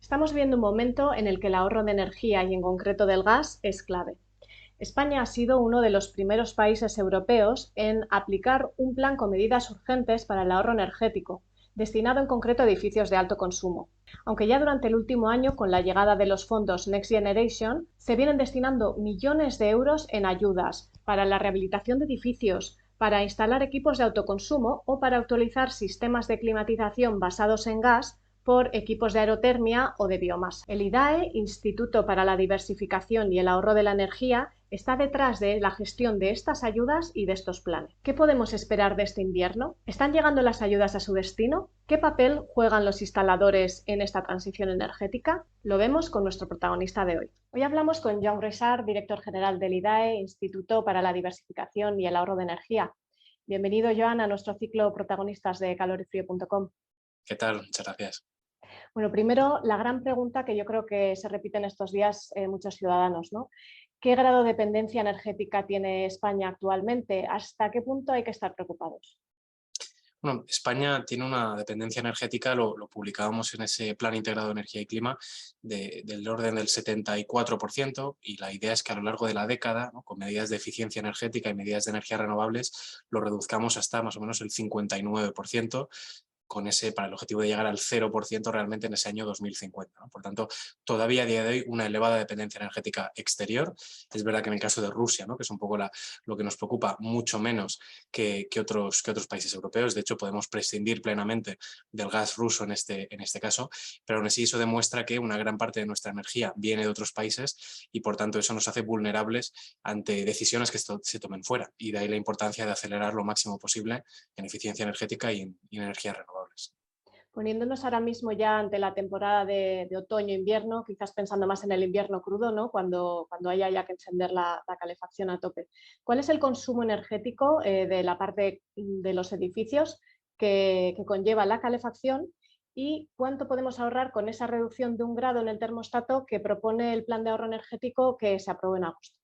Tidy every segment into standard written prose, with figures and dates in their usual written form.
Estamos viendo un momento en el que el ahorro de energía y en concreto del gas es clave. España ha sido uno de los primeros países europeos en aplicar un plan con medidas urgentes para el ahorro energético, destinado en concreto a edificios de alto consumo. Aunque ya durante el último año, con la llegada de los fondos Next Generation, se vienen destinando millones de euros en ayudas para la rehabilitación de edificios, para instalar equipos de autoconsumo o para actualizar sistemas de climatización basados en gas por equipos de aerotermia o de biomasa. El IDAE, Instituto para la Diversificación y el Ahorro de la Energía, está detrás de la gestión de estas ayudas y de estos planes. ¿Qué podemos esperar de este invierno? ¿Están llegando las ayudas a su destino? ¿Qué papel juegan los instaladores en esta transición energética? Lo vemos con nuestro protagonista de hoy. Hoy hablamos con Joan Rexart, director general del IDAE, Instituto para la Diversificación y el Ahorro de Energía. Bienvenido, Joan, a nuestro ciclo protagonistas de calorifrio.com. ¿Qué tal? Muchas gracias. Bueno, primero, la gran pregunta que yo creo que se repite en estos días muchos ciudadanos, ¿no? ¿Qué grado de dependencia energética tiene España actualmente? ¿Hasta qué punto hay que estar preocupados? Bueno, España tiene una dependencia energética, lo publicábamos en ese Plan Integrado de Energía y Clima, del orden del 74%, y la idea es que a lo largo de la década, ¿no?, con medidas de eficiencia energética y medidas de energías renovables, lo reduzcamos hasta más o menos el 59%, con para el objetivo de llegar al 0% realmente en ese año 2050, ¿no? Por tanto, todavía a día de hoy una elevada dependencia energética exterior. Es verdad que en el caso de Rusia, ¿no?, que es un poco lo que nos preocupa, mucho menos que otros países europeos. De hecho, podemos prescindir plenamente del gas ruso en este caso, pero aún así eso demuestra que una gran parte de nuestra energía viene de otros países y por tanto eso nos hace vulnerables ante decisiones que se tomen fuera, y de ahí la importancia de acelerar lo máximo posible en eficiencia energética y en energías renovables. Poniéndonos ahora mismo ya ante la temporada de otoño-invierno, quizás pensando más en el invierno crudo, ¿no? Cuando haya ya que encender la calefacción a tope. ¿Cuál es el consumo energético de la parte de los edificios que conlleva la calefacción y cuánto podemos ahorrar con esa reducción de 1 grado en el termostato que propone el plan de ahorro energético que se aprobó en agosto?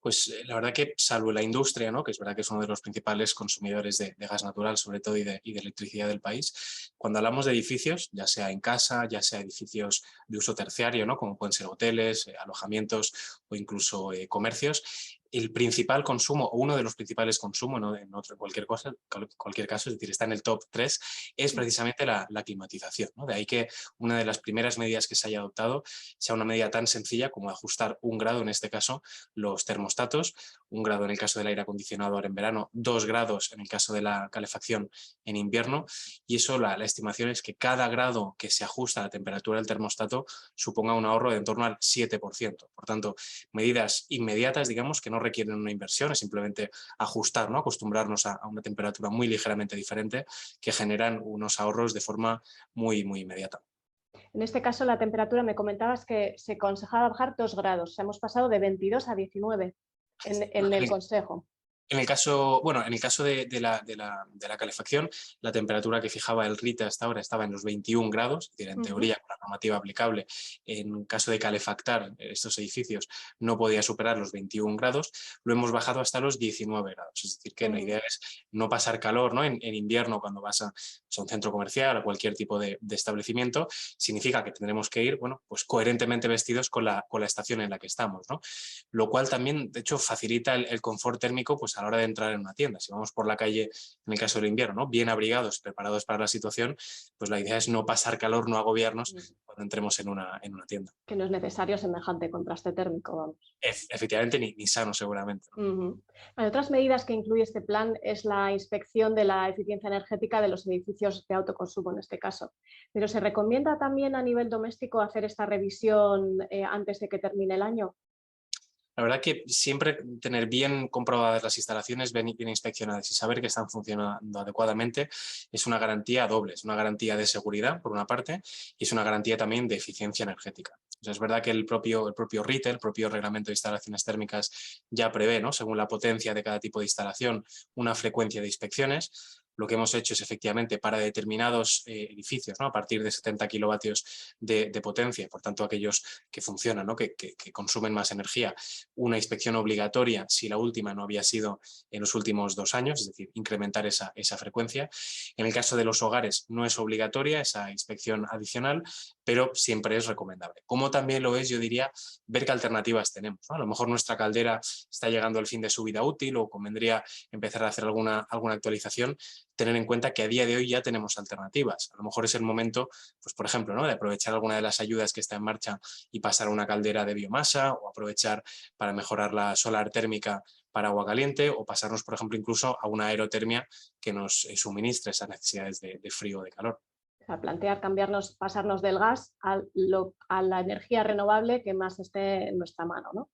Pues la verdad que salvo la industria, ¿no?, que es verdad que es uno de los principales consumidores de gas natural, sobre todo, y de electricidad del país, cuando hablamos de edificios, ya sea en casa, ya sea edificios de uso terciario, ¿no?, como pueden ser hoteles, alojamientos o incluso comercios, el principal consumo, o uno de los principales consumos, ¿no?, en cualquier caso, es decir, está en el top 3, es precisamente la climatización, ¿no? De ahí que una de las primeras medidas que se haya adoptado sea una medida tan sencilla como ajustar 1 grado, en este caso, los termostatos, 1 grado en el caso del aire acondicionado ahora en verano, 2 grados en el caso de la calefacción en invierno, y eso la estimación es que cada grado que se ajusta a la temperatura del termostato suponga un ahorro de en torno al 7%. Por tanto, medidas inmediatas, digamos, que no requieren una inversión, es simplemente ajustar, ¿no?, acostumbrarnos a una temperatura muy ligeramente diferente, que generan unos ahorros de forma muy, muy inmediata. En este caso, la temperatura, me comentabas que se aconsejaba bajar 2 grados. O sea, hemos pasado de 22 a 19 en el consejo. En el caso, bueno, en el caso de la calefacción, la temperatura que fijaba el RITE hasta ahora estaba en los 21 grados, es decir, en Ujú. teoría, con la normativa aplicable, en caso de calefactar estos edificios no podía superar los 21 grados, lo hemos bajado hasta los 19 grados. Es decir, que la Ujú. idea es no pasar calor, ¿no?, en invierno cuando vas a un centro comercial o cualquier tipo de establecimiento, significa que tendremos que ir, bueno, pues coherentemente vestidos con la estación en la que estamos, ¿no? Lo cual también, de hecho, facilita el confort térmico, pues a la hora de entrar en una tienda. Si vamos por la calle, en el caso del invierno, ¿no?, bien abrigados, preparados para la situación, pues la idea es no pasar calor, no agobiarnos cuando entremos en una tienda. Que no es necesario semejante contraste térmico, vamos. Efectivamente, ni sano seguramente, ¿no? Ujú. Hay otras medidas que incluye este plan es la inspección de la eficiencia energética de los edificios de autoconsumo en este caso. Pero ¿se recomienda también a nivel doméstico hacer esta revisión antes de que termine el año? La verdad que siempre tener bien comprobadas las instalaciones, bien inspeccionadas y saber que están funcionando adecuadamente es una garantía doble. Es una garantía de seguridad, por una parte, y es una garantía también de eficiencia energética. O sea, es verdad que el propio RITE, el propio Reglamento de Instalaciones Térmicas, ya prevé, ¿no?, según la potencia de cada tipo de instalación, una frecuencia de inspecciones. lo que hemos hecho es efectivamente para determinados edificios, ¿no? A partir de 70 kilovatios de potencia, por tanto aquellos que funcionan, ¿no? que consumen más energía, una inspección obligatoria si la última no había sido en los últimos 2 años, es decir, incrementar esa frecuencia. En el caso de los hogares no es obligatoria esa inspección adicional, pero siempre es recomendable. Como también lo es, yo diría, ver qué alternativas tenemos, ¿no? A lo mejor nuestra caldera está llegando al fin de su vida útil o convendría empezar a hacer alguna actualización, tener en cuenta que a día de hoy ya tenemos alternativas. A lo mejor es el momento, pues por ejemplo, ¿no? de aprovechar alguna de las ayudas que está en marcha y pasar a una caldera de biomasa, o aprovechar para mejorar la solar térmica para agua caliente, o pasarnos, por ejemplo, incluso a una aerotermia que nos suministre esas necesidades de frío o de calor. O sea, plantear cambiarnos, pasarnos del gas a la energía renovable que más esté en nuestra mano, ¿no?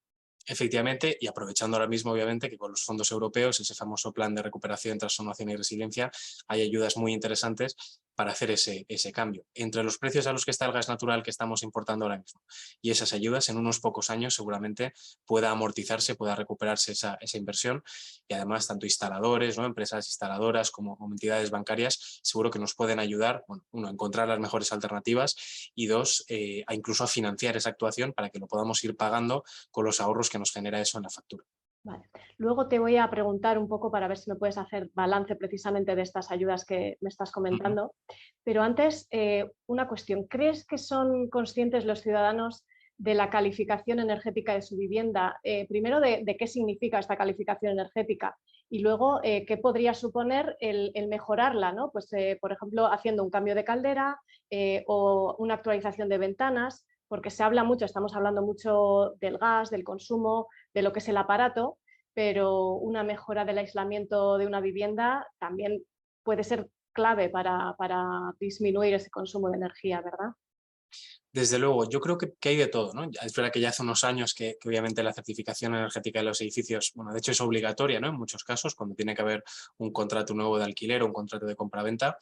Efectivamente, y aprovechando ahora mismo, obviamente, que con los fondos europeos, ese famoso plan de recuperación, transformación y resiliencia, hay ayudas muy interesantes para hacer ese cambio. Entre los precios a los que está el gas natural que estamos importando ahora mismo y esas ayudas, en unos pocos años seguramente pueda amortizarse, pueda recuperarse esa inversión, y además tanto instaladores, ¿no? Empresas instaladoras como entidades bancarias, seguro que nos pueden ayudar, bueno, uno, a encontrar las mejores alternativas, y dos, incluso a financiar esa actuación para que lo podamos ir pagando con los ahorros que nos genera eso en la factura. Vale. Luego te voy a preguntar un poco para ver si me puedes hacer balance precisamente de estas ayudas que me estás comentando. Pero antes, una cuestión. ¿Crees que son conscientes los ciudadanos de la calificación energética de su vivienda? Primero, de qué significa esta calificación energética, y luego, qué podría suponer el mejorarla, ¿no? Pues, por ejemplo, haciendo un cambio de caldera o una actualización de ventanas, porque se habla mucho, estamos hablando mucho del gas, del consumo, de lo que es el aparato, pero una mejora del aislamiento de una vivienda también puede ser clave para disminuir ese consumo de energía, ¿verdad? Desde luego, yo creo que hay de todo, ¿no? Es verdad que ya hace unos años que obviamente la certificación energética de los edificios, bueno, de hecho es obligatoria, ¿no? En muchos casos, cuando tiene que haber un contrato nuevo de alquiler o un contrato de compraventa.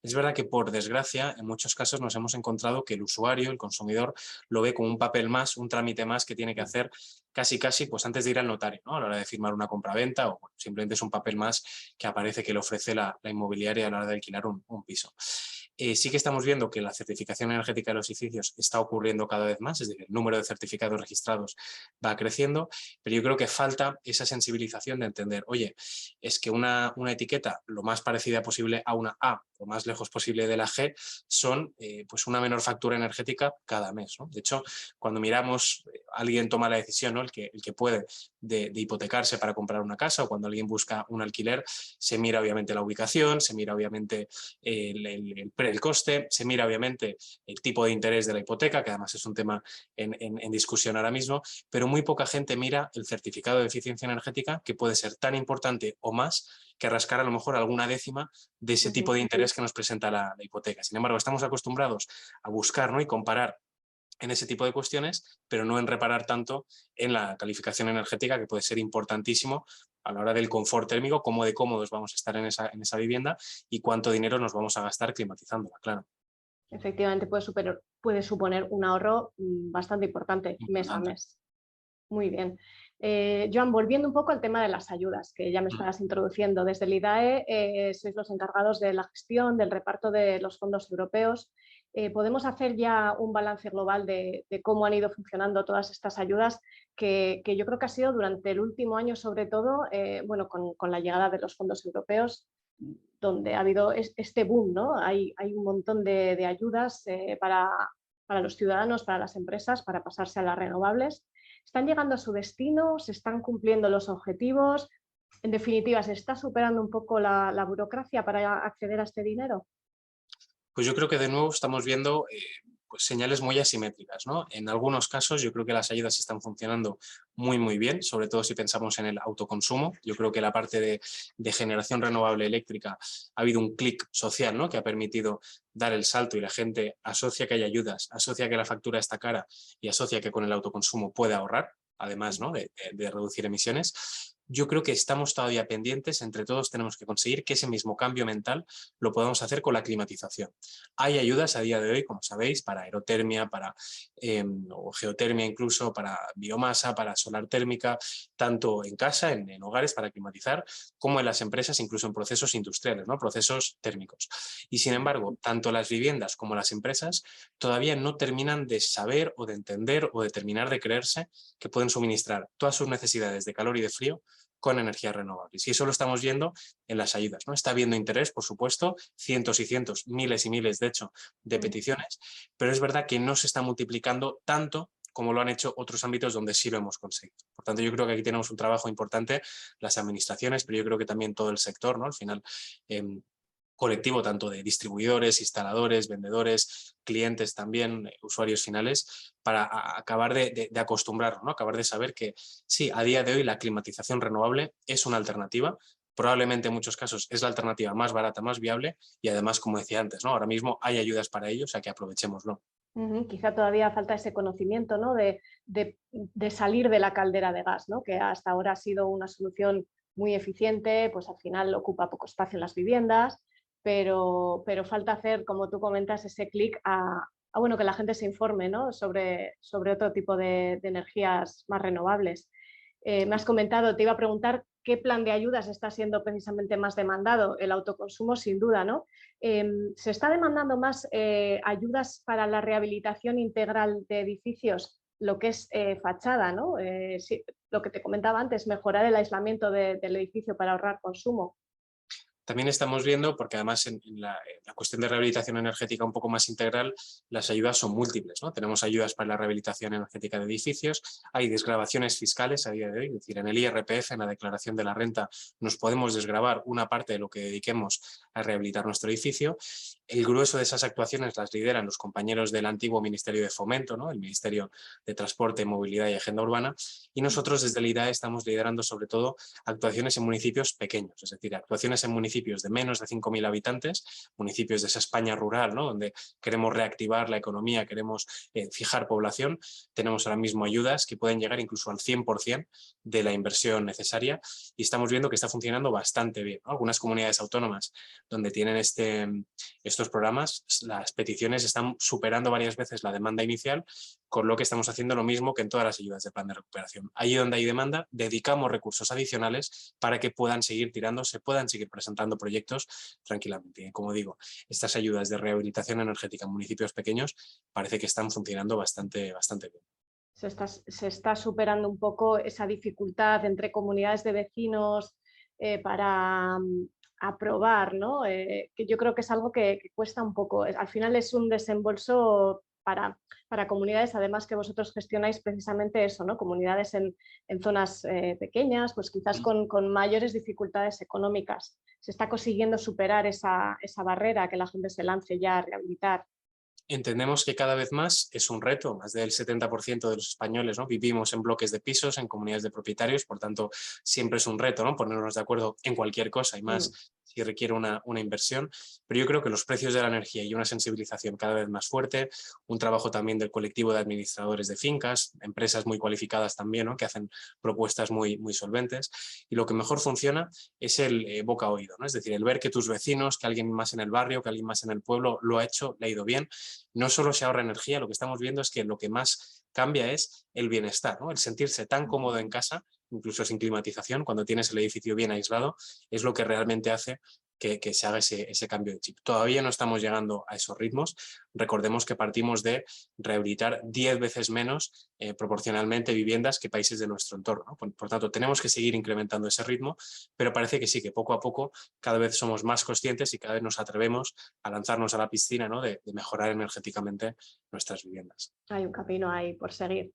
Es verdad que, por desgracia, en muchos casos nos hemos encontrado que el usuario, el consumidor, lo ve como un papel más, un trámite más que tiene que hacer casi, pues antes de ir al notario, ¿no? A la hora de firmar una compraventa, o bueno, simplemente es un papel más que aparece que le ofrece la inmobiliaria a la hora de alquilar un piso. Sí que estamos viendo que la certificación energética de los edificios está ocurriendo cada vez más, es decir, el número de certificados registrados va creciendo, pero yo creo que falta esa sensibilización de entender, oye, es que una etiqueta lo más parecida posible a una A, lo más lejos posible de la G, son pues una menor factura energética cada mes, ¿no? De hecho, cuando miramos, alguien toma la decisión, ¿no? el que puede, de hipotecarse para comprar una casa, o cuando alguien busca un alquiler, se mira obviamente la ubicación, se mira obviamente el coste, se mira obviamente el tipo de interés de la hipoteca, que además es un tema en discusión ahora mismo, pero muy poca gente mira el certificado de eficiencia energética, que puede ser tan importante o más que rascar a lo mejor alguna décima de ese tipo de interés que nos presenta la hipoteca. Sin embargo, estamos acostumbrados a buscar, ¿no? y comparar en ese tipo de cuestiones, pero no en reparar tanto en la calificación energética, que puede ser importantísimo a la hora del confort térmico, cómo de cómodos vamos a estar en esa vivienda y cuánto dinero nos vamos a gastar climatizándola, claro. Efectivamente, puede suponer un ahorro bastante importante mes a Importante. mes. Muy bien. Joan, volviendo un poco al tema de las ayudas, que ya me Mm. estabas introduciendo. Desde el IDAE sois los encargados de la gestión, del reparto de los fondos europeos. ¿Podemos hacer ya un balance global de cómo han ido funcionando todas estas ayudas, que yo creo que ha sido durante el último año, sobre todo, bueno, con la llegada de los fondos europeos, donde ha habido este boom, ¿no? Hay un montón de ayudas para los ciudadanos, para las empresas, para pasarse a las renovables. ¿Están llegando a su destino? ¿Se están cumpliendo los objetivos? En definitiva, ¿se está superando un poco la burocracia para acceder a este dinero? Pues yo creo que de nuevo estamos viendo pues señales muy asimétricas, ¿no? En algunos casos yo creo que las ayudas están funcionando muy bien, sobre todo si pensamos en el autoconsumo. Yo creo que la parte de generación renovable eléctrica ha habido un clic social, ¿no? que ha permitido dar el salto, y la gente asocia que hay ayudas, asocia que la factura está cara y asocia que con el autoconsumo puede ahorrar, además, ¿no? de reducir emisiones. yo creo que estamos todavía pendientes, entre todos tenemos que conseguir que ese mismo cambio mental lo podamos hacer con la climatización. Hay ayudas a día de hoy, como sabéis, para aerotermia, para o geotermia incluso, para biomasa, para solar térmica, tanto en casa, en hogares para climatizar, como en las empresas, incluso en procesos industriales, ¿no? Procesos térmicos. Y sin embargo, tanto las viviendas como las empresas todavía no terminan de saber o de entender o de terminar de creerse que pueden suministrar todas sus necesidades de calor y de frío con energías renovables. Y eso lo estamos viendo en las ayudas, ¿no? Está habiendo interés, por supuesto, cientos y cientos, miles y miles, de hecho, de peticiones, pero es verdad que no se está multiplicando tanto como lo han hecho otros ámbitos donde sí lo hemos conseguido. Por tanto, yo creo que aquí tenemos un trabajo importante, las administraciones, pero yo creo que también todo el sector, ¿no? Al final, colectivo tanto de distribuidores, instaladores, vendedores, clientes también, usuarios finales, para acabar de acostumbrarnos, ¿no? Acabar de saber que sí, a día de hoy la climatización renovable es una alternativa, probablemente en muchos casos es la alternativa más barata, más viable y además, como decía antes, ¿no? Ahora mismo hay ayudas para ello, o sea que aprovechémoslo. Quizá todavía falta ese conocimiento, ¿no? de salir de la caldera de gas, ¿no? Que hasta ahora ha sido una solución muy eficiente, pues al final ocupa poco espacio en las viviendas, pero falta hacer, como tú comentas, ese clic bueno, que la gente se informe, ¿no? sobre otro tipo de energías más renovables. Me has comentado, te iba a preguntar qué plan de ayudas está siendo precisamente más demandado. El autoconsumo, sin duda, ¿no? ¿Se está demandando más ayudas para la rehabilitación integral de edificios? Lo que es fachada, ¿no? Sí, lo que te comentaba antes, mejorar el aislamiento del edificio para ahorrar consumo. También estamos viendo, porque además en la cuestión de rehabilitación energética un poco más integral, las ayudas son múltiples, ¿no? Tenemos ayudas para la rehabilitación energética de edificios, hay desgravaciones fiscales a día de hoy, es decir, en el IRPF, en la declaración de la renta, nos podemos desgravar una parte de lo que dediquemos a rehabilitar nuestro edificio. El grueso de esas actuaciones las lideran los compañeros del antiguo Ministerio de Fomento, ¿no? El Ministerio de Transporte, Movilidad y Agenda Urbana, y nosotros desde el IDAE estamos liderando sobre todo actuaciones en municipios pequeños, es decir, actuaciones en municipios de menos de 5.000 habitantes, municipios de esa España rural, ¿no? Donde queremos reactivar la economía, queremos fijar población. Tenemos ahora mismo ayudas que pueden llegar incluso al 100% de la inversión necesaria y estamos viendo que está funcionando bastante bien, ¿no? Algunas comunidades autónomas donde tienen estos programas, las peticiones están superando varias veces la demanda inicial, con lo que estamos haciendo lo mismo que en todas las ayudas de plan de recuperación. Allí donde hay demanda, dedicamos recursos adicionales para que puedan seguir tirando, se puedan seguir presentando proyectos tranquilamente. Y como digo, estas ayudas de rehabilitación energética en municipios pequeños parece que están funcionando bastante bien. Se está superando un poco esa dificultad entre comunidades de vecinos para aprobar, ¿no? Que yo creo que es algo que cuesta un poco. Al final es un desembolso para comunidades, además que vosotros gestionáis precisamente eso, ¿no? Comunidades en zonas pequeñas, pues quizás con mayores dificultades económicas. Se está consiguiendo superar esa barrera, que la gente se lance ya a rehabilitar. Entendemos que cada vez más es un reto, más del 70% de los españoles, ¿no? Vivimos en bloques de pisos, en comunidades de propietarios, por tanto siempre es un reto, ¿no? Ponernos de acuerdo en cualquier cosa y más si requiere una inversión, pero yo creo que los precios de la energía y una sensibilización cada vez más fuerte, un trabajo también del colectivo de administradores de fincas, empresas muy cualificadas también, ¿no? Que hacen propuestas muy solventes, y lo que mejor funciona es el boca a oído, ¿no? Es decir, el ver que tus vecinos, que alguien más en el barrio, que alguien más en el pueblo lo ha hecho, le ha ido bien. No solo se ahorra energía, lo que estamos viendo es que lo que más cambia es el bienestar, ¿no? El sentirse tan cómodo en casa, incluso sin climatización, cuando tienes el edificio bien aislado, es lo que realmente hace que se haga ese cambio de chip. Todavía no estamos llegando a esos ritmos. Recordemos que partimos de rehabilitar 10 veces menos proporcionalmente viviendas que países de nuestro entorno, ¿no? Por tanto, tenemos que seguir incrementando ese ritmo, pero parece que sí, que poco a poco cada vez somos más conscientes y cada vez nos atrevemos a lanzarnos a la piscina, ¿no? de mejorar energéticamente nuestras viviendas. Hay un camino ahí por seguir.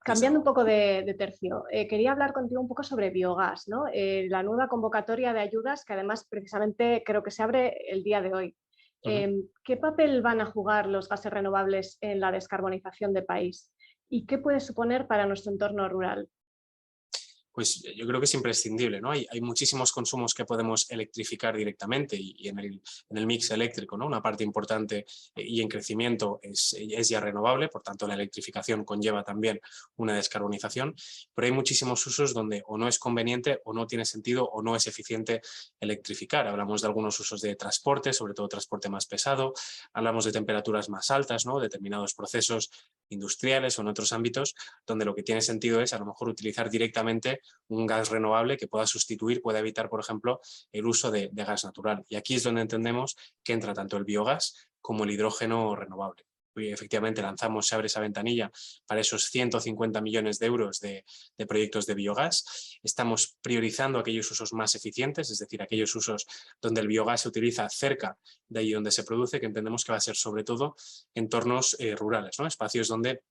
Desde Cambiando un luego. poco de tercio, quería hablar contigo un poco sobre biogás, ¿no? La nueva convocatoria de ayudas que además precisamente creo que se abre el día de hoy. ¿Qué papel van a jugar los gases renovables en la descarbonización del país? ¿Y qué puede suponer para nuestro entorno rural? Pues yo creo que es imprescindible, ¿no? Hay muchísimos consumos que podemos electrificar directamente y en el mix eléctrico, ¿no? Una parte importante y en crecimiento es ya renovable, por tanto la electrificación conlleva también una descarbonización, pero hay muchísimos usos donde o no es conveniente o no tiene sentido o no es eficiente electrificar. Hablamos de algunos usos de transporte, sobre todo transporte más pesado, hablamos de temperaturas más altas, ¿no? Determinados procesos industriales o en otros ámbitos donde lo que tiene sentido es a lo mejor utilizar directamente un gas renovable que pueda sustituir, pueda evitar, por ejemplo, el uso de gas natural. Y aquí es donde entendemos que entra tanto el biogás como el hidrógeno renovable. Y efectivamente se abre esa ventanilla para esos 150 millones de euros de proyectos de biogás. Estamos priorizando aquellos usos más eficientes, es decir, aquellos usos donde el biogás se utiliza cerca de ahí donde se produce, que entendemos que va a ser sobre todo entornos rurales, ¿no? Espacios donde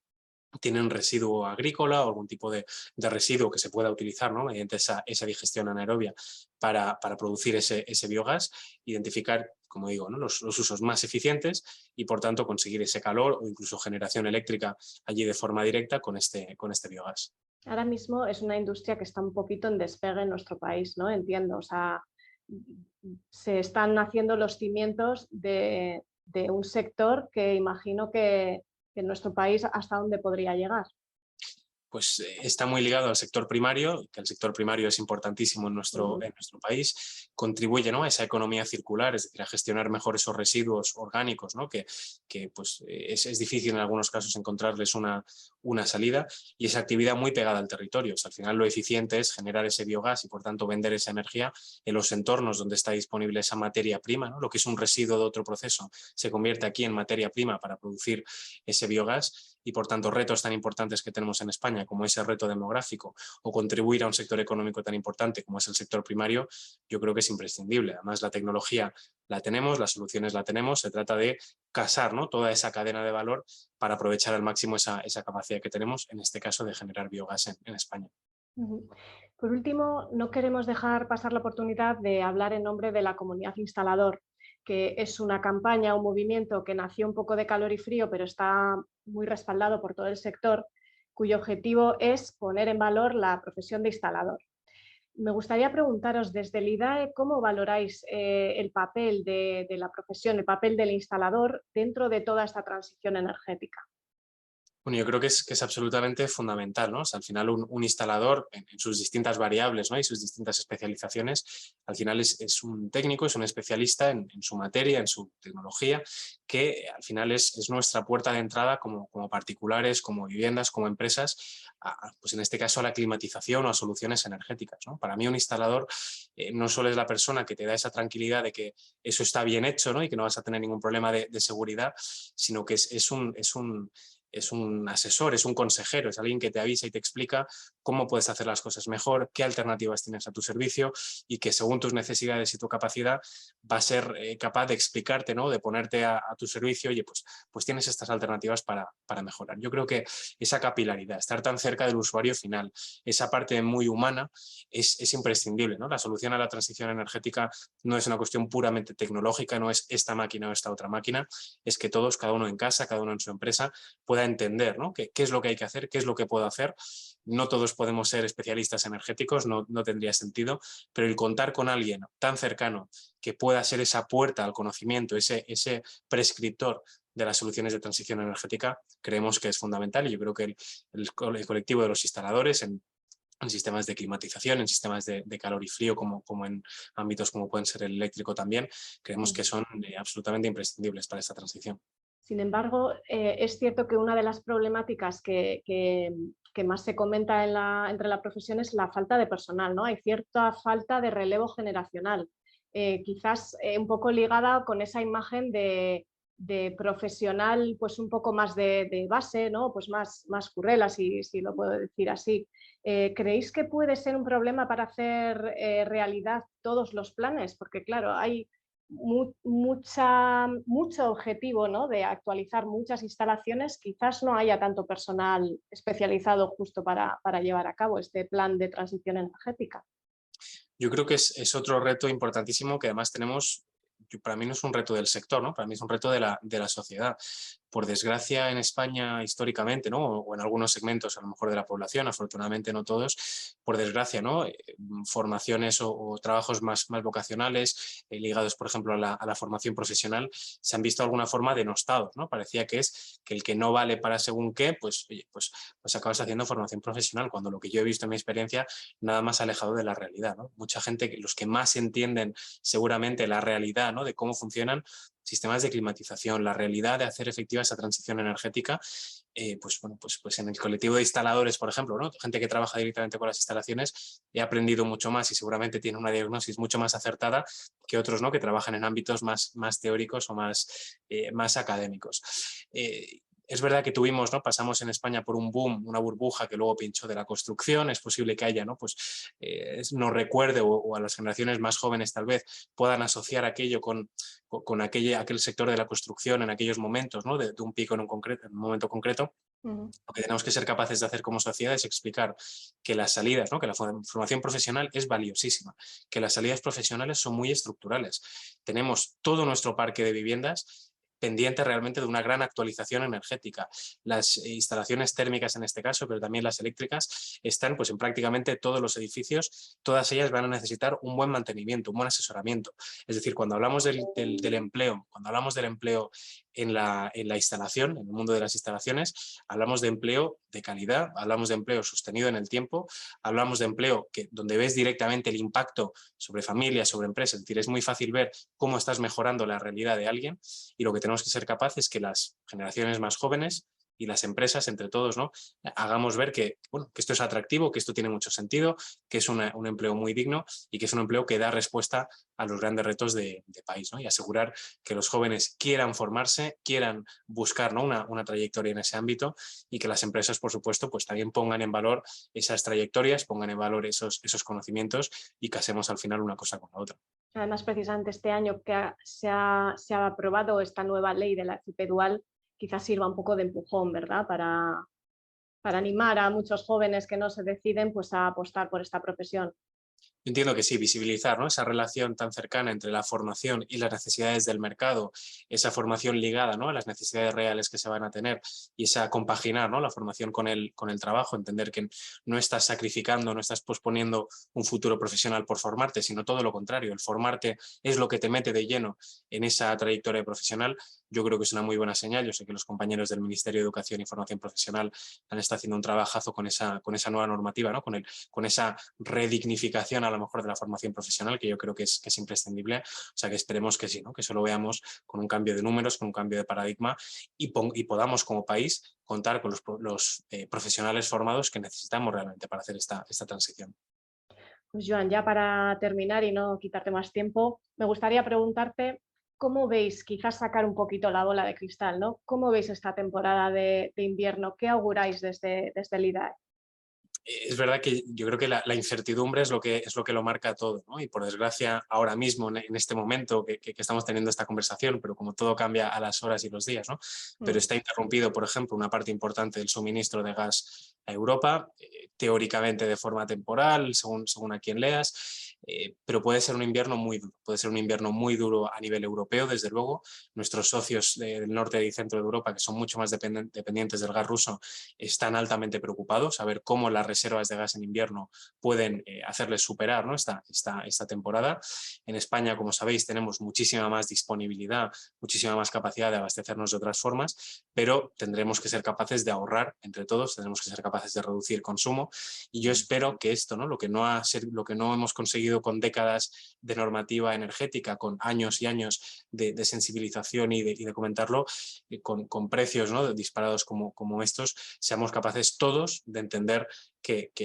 tienen residuo agrícola o algún tipo de residuo que se pueda utilizar, ¿no? Mediante esa digestión anaerobia para producir ese biogás, identificar, como digo, ¿no? los usos más eficientes y por tanto conseguir ese calor o incluso generación eléctrica allí de forma directa con este biogás. Ahora mismo es una industria que está un poquito en despegue en nuestro país, ¿no? Entiendo, o sea, se están haciendo los cimientos de un sector que imagino que en nuestro país hasta dónde podría llegar. Pues está muy ligado al sector primario, que el sector primario es importantísimo en Ujú. nuestro país, contribuye, ¿no? A esa economía circular, es decir, a gestionar mejor esos residuos orgánicos, ¿no? Que pues, es difícil en algunos casos encontrarles una salida, y esa actividad muy pegada al territorio. O sea, al final lo eficiente es generar ese biogás y por tanto vender esa energía en los entornos donde está disponible esa materia prima, ¿no? Lo que es un residuo de otro proceso se convierte aquí en materia prima para producir ese biogás, y por tanto retos tan importantes que tenemos en España como ese reto demográfico o contribuir a un sector económico tan importante como es el sector primario, yo creo que es imprescindible. Además, la tecnología la tenemos, las soluciones la tenemos, se trata de casar, ¿no? Toda esa cadena de valor para aprovechar al máximo esa capacidad que tenemos, en este caso de generar biogás en España. Ujú. Por último, no queremos dejar pasar la oportunidad de hablar en nombre de la comunidad instalador, que es una campaña, un movimiento que nació un poco de calor y frío, pero está muy respaldado por todo el sector, cuyo objetivo es poner en valor la profesión de instalador. Me gustaría preguntaros desde el IDAE cómo valoráis el papel de la profesión, el papel del instalador dentro de toda esta transición energética. Bueno, yo creo que es absolutamente fundamental, ¿no? O sea, al final un instalador en sus distintas variables, ¿no? Y sus distintas especializaciones, al final es un técnico, es un especialista en su materia, en su tecnología, que al final es nuestra puerta de entrada como particulares, como viviendas, como empresas, pues en este caso a la climatización o a soluciones energéticas, ¿no? Para mí un instalador no solo es la persona que te da esa tranquilidad de que eso está bien hecho, ¿no? Y que no vas a tener ningún problema de seguridad, sino que es un asesor, es un consejero, es alguien que te avisa y te explica cómo puedes hacer las cosas mejor, qué alternativas tienes a tu servicio y que según tus necesidades y tu capacidad va a ser capaz de explicarte, ¿no? De ponerte a tu servicio, oye, pues tienes estas alternativas para mejorar. Yo creo que esa capilaridad, estar tan cerca del usuario final, esa parte muy humana es imprescindible, ¿no? La solución a la transición energética no es una cuestión puramente tecnológica, no es esta máquina o esta otra máquina, es que todos, cada uno en casa, cada uno en su empresa, pueda entender, ¿no? Qué es lo que hay que hacer, qué es lo que puedo hacer. No todos podemos ser especialistas energéticos, no tendría sentido, pero el contar con alguien tan cercano que pueda ser esa puerta al conocimiento, ese prescriptor de las soluciones de transición energética, creemos que es fundamental, y yo creo que el colectivo de los instaladores en sistemas de climatización, en sistemas de calor y frío, como en ámbitos como pueden ser el eléctrico también, creemos que son absolutamente imprescindibles para esta transición. Sin embargo, es cierto que una de las problemáticas que más se comenta entre la profesión es la falta de personal, ¿no? Hay cierta falta de relevo generacional, quizás un poco ligada con esa imagen de profesional pues un poco más de base, ¿no? Pues más currela, si lo puedo decir así. ¿Creéis que puede ser un problema para hacer realidad todos los planes? Porque claro, hay mucho objetivo, ¿no? De actualizar muchas instalaciones, quizás no haya tanto personal especializado justo para llevar a cabo este plan de transición energética. Yo creo que es otro reto importantísimo que además tenemos para mí no es un reto del sector, ¿no? Para mí es un reto de la sociedad. Por desgracia, en España, históricamente, ¿no? O en algunos segmentos, a lo mejor de la población, afortunadamente no todos, por desgracia, ¿no? Formaciones o trabajos más vocacionales, ligados, por ejemplo, a la formación profesional, se han visto de alguna forma denostados, ¿no? Parecía que es que el que no vale para según qué, pues, oye, pues acabas haciendo formación profesional, cuando lo que yo he visto en mi experiencia, nada más alejado de la realidad, ¿no? Mucha gente, los que más entienden seguramente la realidad, ¿no? De cómo funcionan sistemas de climatización, la realidad de hacer efectiva esa transición energética, pues bueno, pues en el colectivo de instaladores, por ejemplo, ¿no? Gente que trabaja directamente con las instalaciones, he aprendido mucho más y seguramente tiene una diagnosis mucho más acertada que otros, ¿no? Que trabajan en ámbitos más teóricos o más académicos. Es verdad que tuvimos, ¿no? Pasamos en España por un boom, una burbuja que luego pinchó de la construcción. Es posible que haya, ¿no? Pues nos recuerde o a las generaciones más jóvenes tal vez puedan asociar aquello con aquel sector de la construcción en aquellos momentos, ¿no? De un pico en un momento concreto. Ujú. Lo que tenemos que ser capaces de hacer como sociedad es explicar que las salidas, ¿no? Que la formación profesional es valiosísima, que las salidas profesionales son muy estructurales. Tenemos todo nuestro parque de viviendas pendiente realmente de una gran actualización energética. Las instalaciones térmicas en este caso, pero también las eléctricas, están pues en prácticamente todos los edificios. Todas ellas van a necesitar un buen mantenimiento, un buen asesoramiento. Es decir, cuando hablamos del empleo, cuando hablamos del empleo en la instalación, en el mundo de las instalaciones, hablamos de empleo de calidad, hablamos de empleo sostenido en el tiempo, hablamos de empleo donde ves directamente el impacto sobre familias, sobre empresas. Es decir, es muy fácil ver cómo estás mejorando la realidad de alguien, y lo que tenemos que ser capaces es que las generaciones más jóvenes y las empresas, entre todos, ¿no? Hagamos ver que, bueno, que esto es atractivo, que esto tiene mucho sentido, que es un empleo muy digno y que es un empleo que da respuesta a los grandes retos de país, ¿no? Y asegurar que los jóvenes quieran formarse, quieran buscar, ¿no? una trayectoria en ese ámbito, y que las empresas, por supuesto, pues también pongan en valor esas trayectorias, pongan en valor esos conocimientos, y casemos al final una cosa con la otra. Además, precisamente este año que se ha aprobado esta nueva ley de la FP Dual, quizás sirva un poco de empujón, ¿verdad? Para animar a muchos jóvenes que no se deciden pues, a apostar por esta profesión. Entiendo que sí, visibilizar, ¿no? Esa relación tan cercana entre la formación y las necesidades del mercado, esa formación ligada, ¿no? A las necesidades reales que se van a tener, y esa compaginar, ¿no? La formación con el trabajo, entender que no estás sacrificando, no estás posponiendo un futuro profesional por formarte, sino todo lo contrario. El formarte es lo que te mete de lleno en esa trayectoria profesional. Yo creo que es una muy buena señal. Yo sé que los compañeros del Ministerio de Educación y Formación Profesional han estado haciendo un trabajazo con esa nueva normativa, ¿no? Con esa redignificación a lo mejor de la formación profesional, que yo creo que es imprescindible. O sea, que esperemos que sí, ¿no? Que eso lo veamos con un cambio de números, con un cambio de paradigma, y podamos como país contar con los profesionales formados que necesitamos realmente para hacer esta transición. Pues Joan, ya para terminar y no quitarte más tiempo, me gustaría preguntarte cómo veis, quizás sacar un poquito la bola de cristal, ¿no? ¿Cómo veis esta temporada de invierno? ¿Qué auguráis desde el IDAE? Es verdad que yo creo que la incertidumbre es lo que lo marca todo, ¿no? Y por desgracia, ahora mismo, en este momento que estamos teniendo esta conversación, pero como todo cambia a las horas y los días, ¿no? Pero está interrumpido, por ejemplo, una parte importante del suministro de gas a Europa, teóricamente de forma temporal, según a quien leas, pero puede ser un invierno muy duro. Puede ser un invierno muy duro a nivel europeo, desde luego. Nuestros socios del norte y centro de Europa, que son mucho más dependientes del gas ruso, están altamente preocupados a ver cómo las reservas de gas en invierno pueden hacerles superar, ¿no? esta temporada. En España, como sabéis, tenemos muchísima más disponibilidad, muchísima más capacidad de abastecernos de otras formas, pero tendremos que ser capaces de ahorrar entre todos, tendremos que ser capaces de reducir consumo, y yo espero que esto, ¿no? Lo que no hemos conseguido con décadas de normativa energética, con años y años de sensibilización y de comentarlo, con precios, ¿no? disparados como estos, seamos capaces todos de entender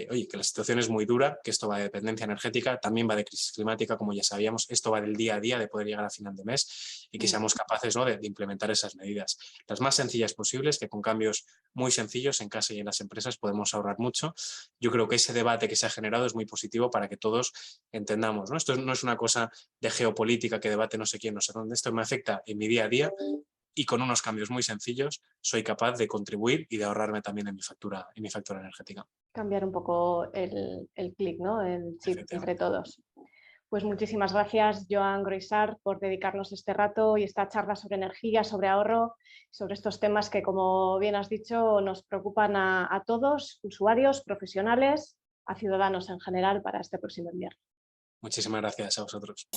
oye, que la situación es muy dura, que esto va de dependencia energética, también va de crisis climática, como ya sabíamos, esto va del día a día, de poder llegar a final de mes, y que seamos capaces, ¿no? de implementar esas medidas, las más sencillas posibles, que con cambios muy sencillos en casa y en las empresas podemos ahorrar mucho. Yo creo que ese debate que se ha generado es muy positivo para que todos entendamos, ¿no? Esto no es una cosa de geopolítica que debate no sé quién, no sé dónde. Esto me afecta en mi día a día, y con unos cambios muy sencillos soy capaz de contribuir y de ahorrarme también en mi factura energética. Cambiar un poco el clic, ¿no? El chip entre Efectivamente. todos. Pues muchísimas gracias, Joan Groisart, por dedicarnos este rato y esta charla sobre energía, sobre ahorro, sobre estos temas que, como bien has dicho, nos preocupan a todos, usuarios, profesionales, a ciudadanos en general para este próximo invierno. Muchísimas gracias a vosotros.